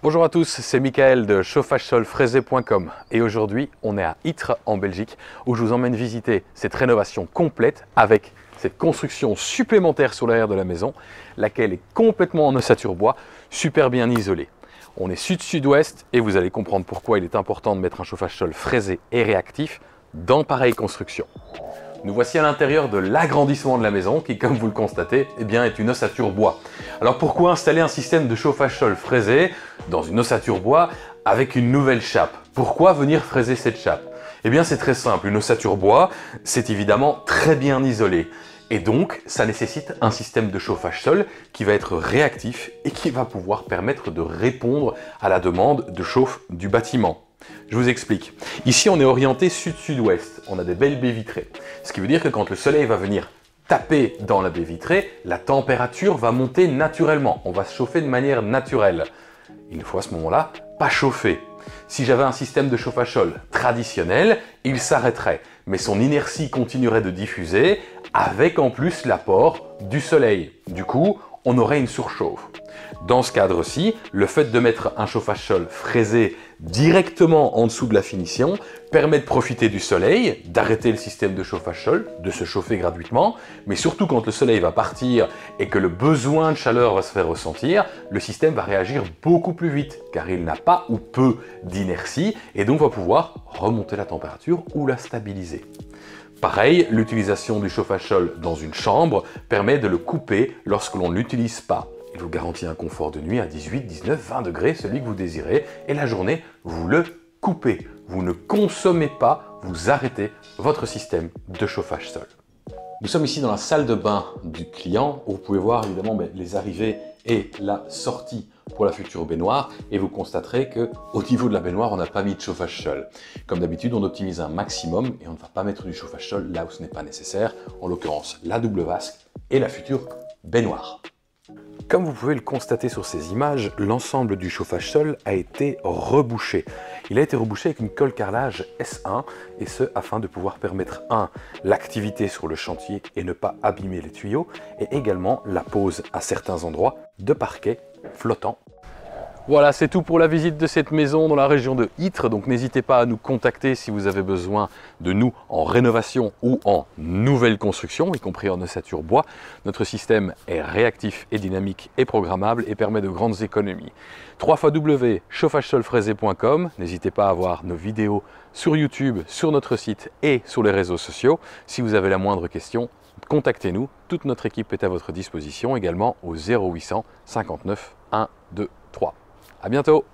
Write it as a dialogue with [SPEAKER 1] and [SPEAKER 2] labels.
[SPEAKER 1] Bonjour à tous, c'est Michael de chauffagesolfraisé.com et aujourd'hui on est à Ytre en Belgique où je vous emmène visiter cette rénovation complète avec cette construction supplémentaire sur l'arrière de la maison, laquelle est complètement en ossature bois, super bien isolée. On est sud-sud-ouest et vous allez comprendre pourquoi il est important de mettre un chauffage-sol fraisé et réactif dans pareille construction. Nous voici à l'intérieur de l'agrandissement de la maison qui, comme vous le constatez, est une ossature bois. Alors pourquoi installer un système de chauffage-sol fraisé dans une ossature bois avec une nouvelle chape? Pourquoi venir fraiser cette chape? Eh bien c'est très simple, une ossature bois, c'est évidemment très bien isolé. Et donc, ça nécessite un système de chauffage-sol qui va être réactif et qui va pouvoir permettre de répondre à la demande de chauffe du bâtiment. Je vous explique. Ici, on est orienté sud-sud-ouest. On a des belles baies vitrées. Ce qui veut dire que quand le soleil va venir taper dans la baie vitrée, la température va monter naturellement. On va se chauffer de manière naturelle. Il ne faut à ce moment-là pas chauffer. Si j'avais un système de chauffage-sol traditionnel, il s'arrêterait. Mais son inertie continuerait de diffuser avec en plus l'apport du soleil. Du coup, on aurait une surchauffe. Dans ce cadre-ci, le fait de mettre un chauffage-sol fraisé directement en dessous de la finition permet de profiter du soleil, d'arrêter le système de chauffage-sol, de se chauffer gratuitement, mais surtout quand le soleil va partir et que le besoin de chaleur va se faire ressentir, le système va réagir beaucoup plus vite car il n'a pas ou peu d'inertie et donc va pouvoir remonter la température ou la stabiliser. Pareil, l'utilisation du chauffage-sol dans une chambre permet de le couper lorsque l'on ne l'utilise pas. Il vous garantit un confort de nuit à 18, 19, 20 degrés, celui que vous désirez, et la journée, vous le coupez. Vous ne consommez pas, vous arrêtez votre système de chauffage-sol. Nous sommes ici dans la salle de bain du client, où vous pouvez voir évidemment les arrivées et la sortie pour la future baignoire, et vous constaterez qu'au niveau de la baignoire, on n'a pas mis de chauffage-sol. Comme d'habitude, on optimise un maximum et on ne va pas mettre du chauffage-sol là où ce n'est pas nécessaire, en l'occurrence la double vasque et la future baignoire. Comme vous pouvez le constater sur ces images, l'ensemble du chauffage-sol a été rebouché. Il a été rebouché avec une colle carrelage S1 et ce afin de pouvoir permettre l'activité sur le chantier et ne pas abîmer les tuyaux et également la pose à certains endroits de parquet flottant. Voilà, c'est tout pour la visite de cette maison dans la région de Ytre. Donc n'hésitez pas à nous contacter si vous avez besoin de nous en rénovation ou en nouvelle construction, y compris en ossature bois. Notre système est réactif et dynamique et programmable et permet de grandes économies. www.chauffagesolfraisé.com. N'hésitez pas à voir nos vidéos sur YouTube, sur notre site et sur les réseaux sociaux. Si vous avez la moindre question, contactez-nous. Toute notre équipe est à votre disposition également au 0800 59 1 2 3. À bientôt!